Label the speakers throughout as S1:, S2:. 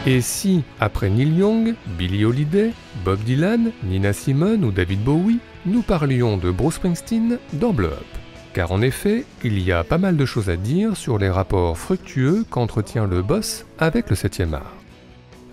S1: Et si, après Neil Young, Billie Holiday, Bob Dylan, Nina Simone ou David Bowie, nous parlions de Bruce Springsteen dans Blow Up? Car en effet, il y a pas mal de choses à dire sur les rapports fructueux qu'entretient le boss avec le 7e art.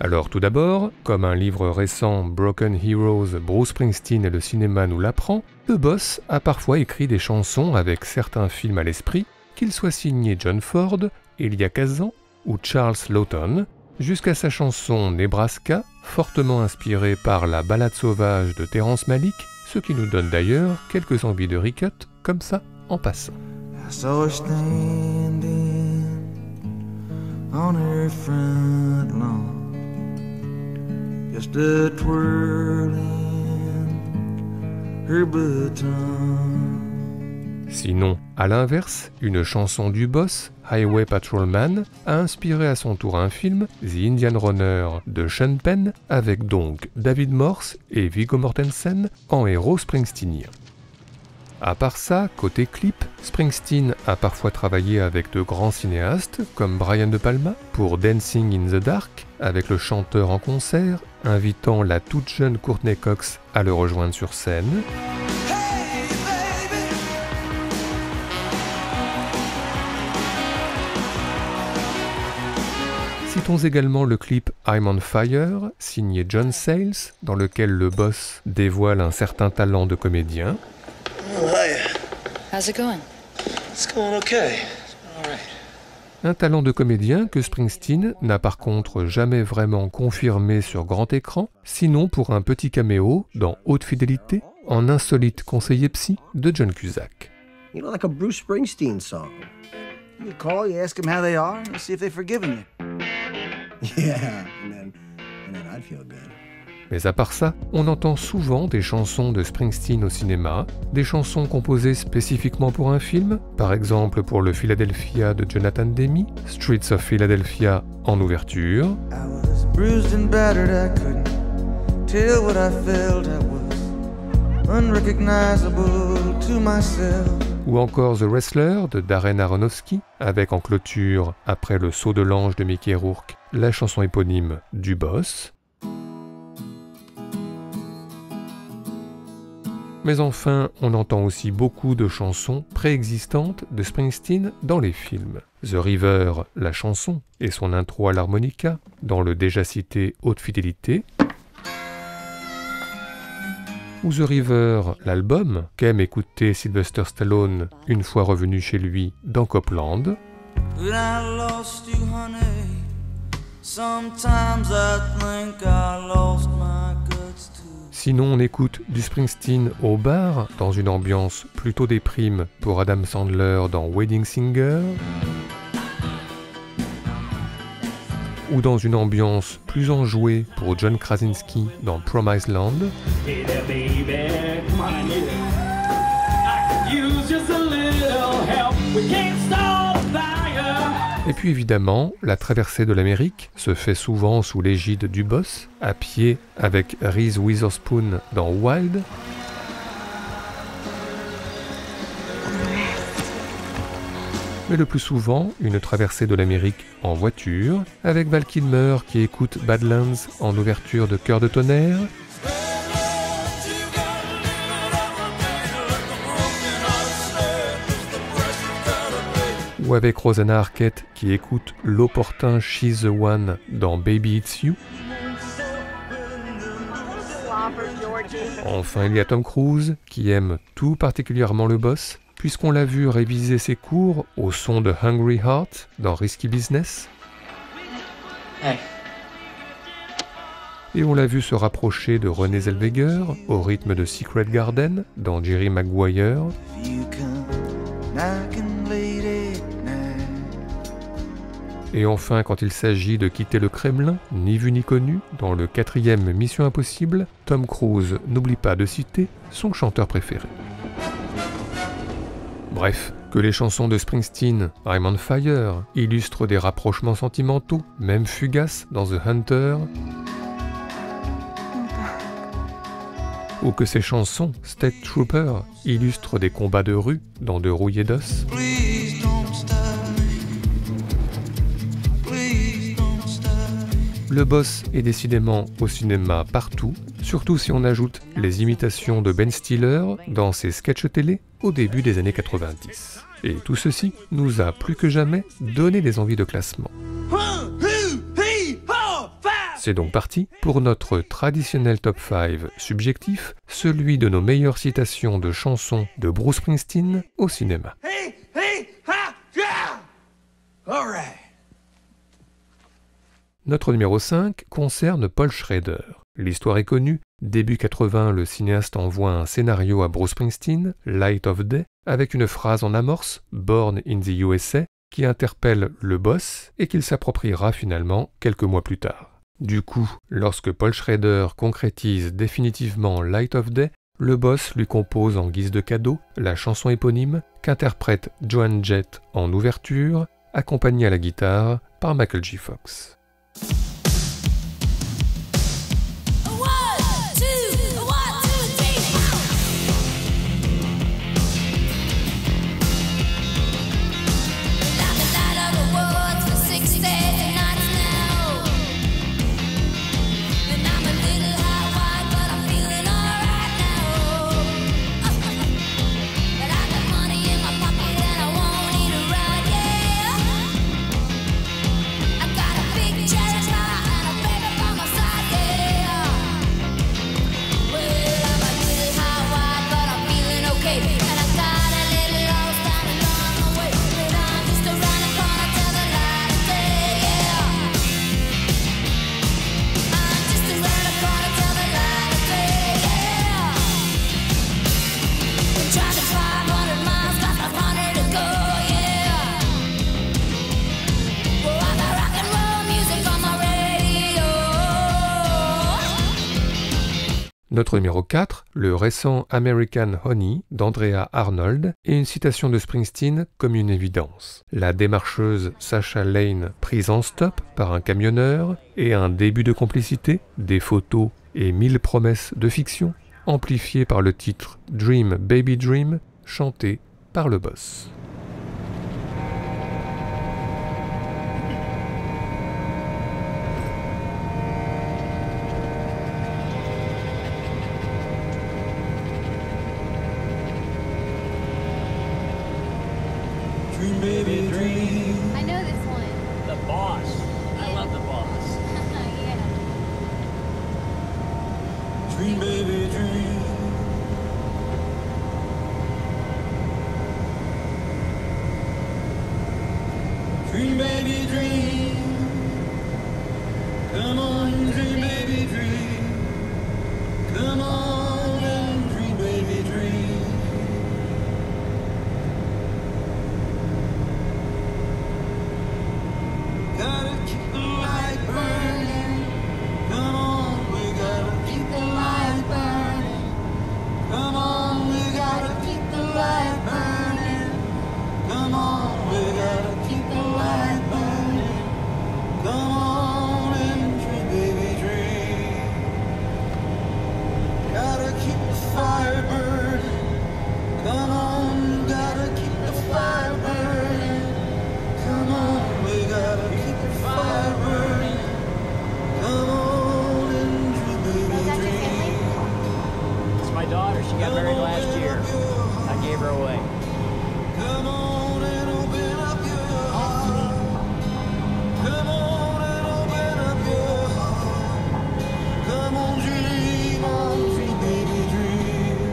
S1: Alors tout d'abord, comme un livre récent Broken Heroes, Bruce Springsteen et le cinéma nous l'apprend, le boss a parfois écrit des chansons avec certains films à l'esprit, qu'il soit signé John Ford, Elia Kazan ou Charles Lawton, jusqu'à sa chanson Nebraska, fortement inspirée par la balade sauvage de Terrence Malick, ce qui nous donne d'ailleurs quelques envies de ricut comme ça en passant.
S2: I saw her standing on her front lawn, just a twirling her baton.
S1: Sinon, à l'inverse, une chanson du boss, Highway Patrolman, a inspiré à son tour un film, The Indian Runner, de Sean Penn, avec donc David Morse et Viggo Mortensen en héros springsteenien. À part ça, côté clip, Springsteen a parfois travaillé avec de grands cinéastes comme Brian De Palma pour Dancing in the Dark, avec le chanteur en concert, invitant la toute jeune Courtney Cox à le rejoindre sur scène. Citons également le clip I'm on Fire, signé John Sayles, dans lequel le boss dévoile un certain talent de comédien.
S3: Oh, hiya.
S4: How's it going?
S3: It's going okay. All right.
S1: Un talent de comédien que Springsteen n'a par contre jamais vraiment confirmé sur grand écran, sinon pour un petit caméo dans Haute Fidélité, en insolite conseiller psy de John Cusack.
S5: You know, like a Bruce Springsteen song. You call, you ask them how they are, and see if they've forgiven you. Yeah, and then I'd feel good.
S1: Mais à part ça, on entend souvent des chansons de Springsteen au cinéma, des chansons composées spécifiquement pour un film, par exemple pour le Philadelphia de Jonathan Demme, Streets of Philadelphia en ouverture.
S2: I was bruised and battered, I couldn't tell what I felt, I was unrecognizable to myself.
S1: Ou encore The Wrestler de Darren Aronofsky, avec en clôture, après le saut de l'ange de Mickey Rourke, la chanson éponyme du boss. Mais enfin, on entend aussi beaucoup de chansons préexistantes de Springsteen dans les films. The River, la chanson, et son intro à l'harmonica, dans le déjà cité Haute Fidélité. Ou The River, l'album, qu'aime écouter Sylvester Stallone une fois revenu chez lui dans Copland.
S2: When I lost you, honey, sometimes I think I lost my guts too.
S1: Sinon, on écoute du Springsteen au bar, dans une ambiance plutôt déprime pour Adam Sandler dans Wedding Singer, ou dans une ambiance plus enjouée pour John Krasinski dans Promised Land.
S6: Hey there, baby, come on, I need it. I could use just a little help. We can't stop the fire.
S1: Et puis évidemment, la traversée de l'Amérique se fait souvent sous l'égide du boss, à pied avec Reese Witherspoon dans Wild. Mais le plus souvent, une traversée de l'Amérique en voiture, avec Val Kilmer qui écoute Badlands en ouverture de Cœur de tonnerre, ou avec Rosanna Arquette qui écoute l'opportun She's the One dans Baby It's You. Enfin, il y a Tom Cruise qui aime tout particulièrement le boss, puisqu'on l'a vu réviser ses cours au son de Hungry Heart dans Risky Business.
S3: Hey.
S1: Et on l'a vu se rapprocher de Renée Zellweger au rythme de Secret Garden dans Jerry Maguire.
S2: If you come knocking late at night.
S1: Et enfin, quand il s'agit de quitter le Kremlin, ni vu ni connu, dans le 4e Mission Impossible, Tom Cruise n'oublie pas de citer son chanteur préféré. Bref, que les chansons de Springsteen, I'm on Fire, illustrent des rapprochements sentimentaux, même fugaces dans The Hunter, ou que ses chansons State Trooper illustrent des combats de rue dans de rouillés d'os.
S2: Please don't stop. Please don't stop.
S1: Le boss est décidément au cinéma partout, surtout si on ajoute les imitations de Ben Stiller dans ses sketchs télé au début des années 90. Et tout ceci nous a plus que jamais donné des envies de classement. C'est donc parti pour notre traditionnel top 5 subjectif, celui de nos meilleures citations de chansons de Bruce Springsteen au cinéma.
S2: Hey, hey, ha, yeah! All right.
S1: Notre numéro 5 concerne Paul Schrader. L'histoire est connue, début 80, le cinéaste envoie un scénario à Bruce Springsteen, Light of Day, avec une phrase en amorce, Born in the USA, qui interpelle le boss et qu'il s'appropriera finalement quelques mois plus tard. Du coup, lorsque Paul Schrader concrétise définitivement Light of Day, le boss lui compose en guise de cadeau la chanson éponyme qu'interprète Joan Jett en ouverture, accompagnée à la guitare par Michael J. Fox. Notre numéro 4, le récent American Honey d'Andrea Arnold, est une citation de Springsteen comme une évidence. La démarcheuse Sasha Lane prise en stop par un camionneur et un début de complicité, des photos et 1000 promesses de fiction, amplifiées par le titre Dream Baby Dream, chanté par le boss.
S2: Dream, baby, dream.
S4: I know this one.
S6: The Boss. I love The Boss.
S4: Yeah.
S2: Dream, baby, dream. Dream, baby, dream. Come on, dream, baby, dream. Come on and dream, baby, dream. Gotta keep the light burning. Come on, we gotta keep the light burning. Come on, we gotta keep the light burning. Come on, we gotta keep the light burning. Come on and dream, baby, dream. Gotta keep the fire burning. Come on, gotta keep the fire burning. Come on, we gotta keep the fire burning. Come on and dream, baby,
S4: Is that your
S2: dream.
S4: family?
S6: It's my daughter. She got married last year. I gave her away.
S2: Come on and open up your heart. Come on and open up your heart. Come on, dream, baby, dream.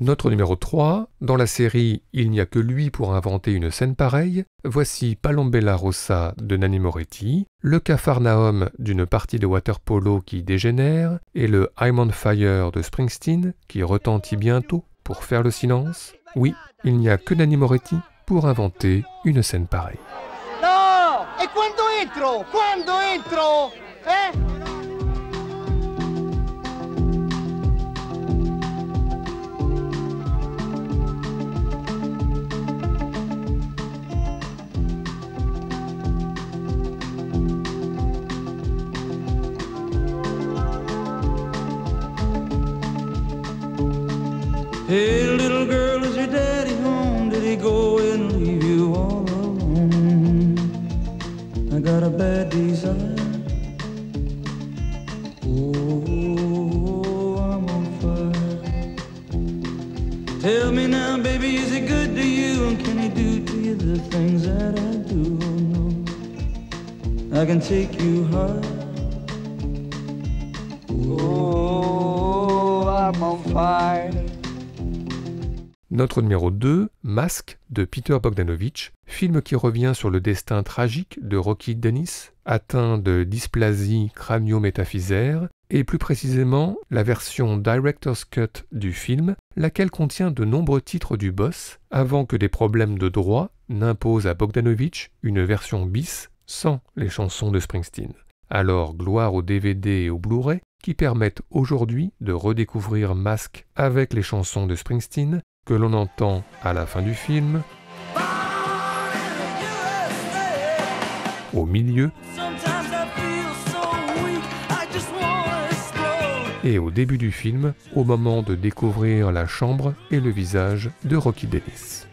S1: Notre numéro 3, dans la série Il n'y a que lui pour inventer une scène pareille, voici Palombella Rossa de Nanni Moretti, le Capharnaüm d'une partie de water-polo qui dégénère et le I'm on Fire de Springsteen qui retentit bientôt pour faire le silence. Oui, il n'y a que Nanni Moretti pour inventer une scène pareille.
S7: No! E quando entro? Quando entro? Eh?
S8: Hey, little girl, is your daddy home? Did he go and leave you all alone? I got a bad desire. Oh, I'm on fire. Tell me now, baby, is he good to you? And can he do to you the things that I do? Oh, no, I can take you high. Oh, I'm on fire.
S1: Notre numéro 2, Masque de Peter Bogdanovich, film qui revient sur le destin tragique de Rocky Dennis, atteint de dysplasie crânio-métaphysaire, et plus précisément la version Director's Cut du film, laquelle contient de nombreux titres du boss, avant que des problèmes de droit n'imposent à Bogdanovich une version bis sans les chansons de Springsteen. Alors gloire aux DVD et aux Blu-ray qui permettent aujourd'hui de redécouvrir Masque avec les chansons de Springsteen, que l'on entend à la fin du film, au milieu et au début du film, au moment de découvrir la chambre et le visage de Rocky Dennis.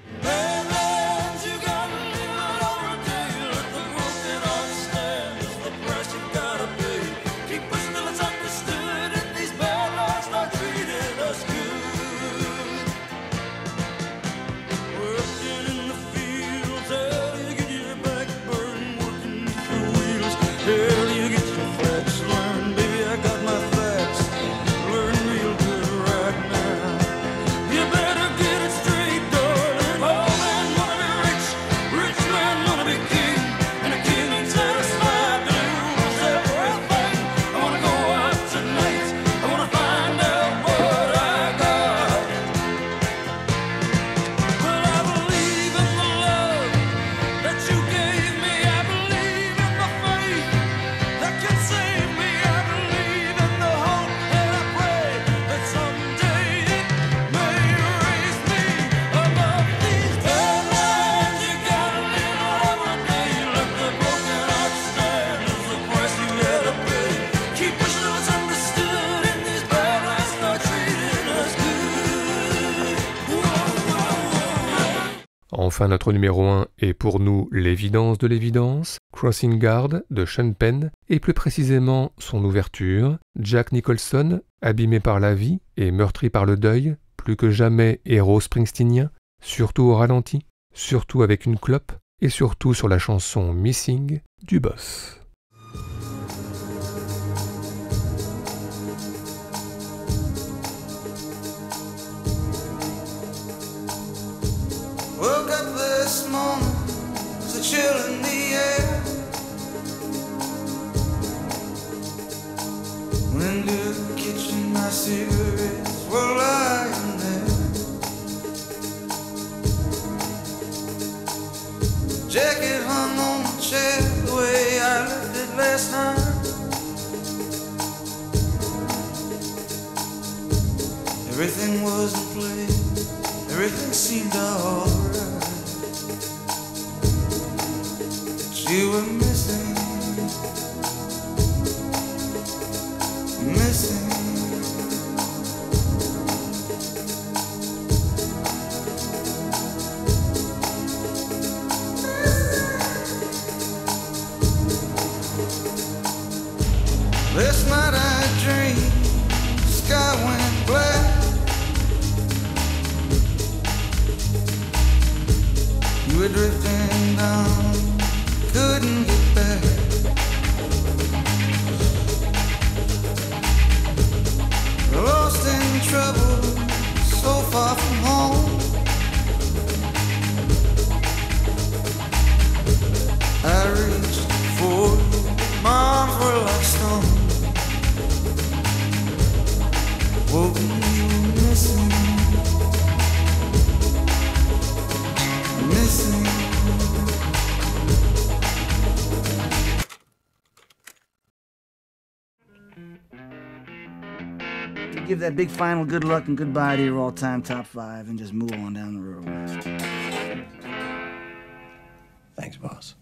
S1: Enfin, notre numéro 1 est pour nous l'évidence de l'évidence, Crossing Guard de Sean Penn, et plus précisément son ouverture, Jack Nicholson, abîmé par la vie et meurtri par le deuil, plus que jamais héros springsteenien, surtout au ralenti, surtout avec une clope, et surtout sur la chanson Missing du boss.
S8: Woke up this morning, there's a chill in the air. Went to the kitchen, my cigarettes were lying there. Jacket hung on the chair the way I left it last night. Everything was in place, everything seemed alright. But you were missing, missing. Last night I dreamed the sky went black. You were drifting down, couldn't get back. Lost in trouble, so far from home. I reached for you, my arms were like stone. Woken you were missing, missing.
S5: Give that big final good luck and goodbye to your all-time top 5 and just move on down the road.
S3: Thanks, boss.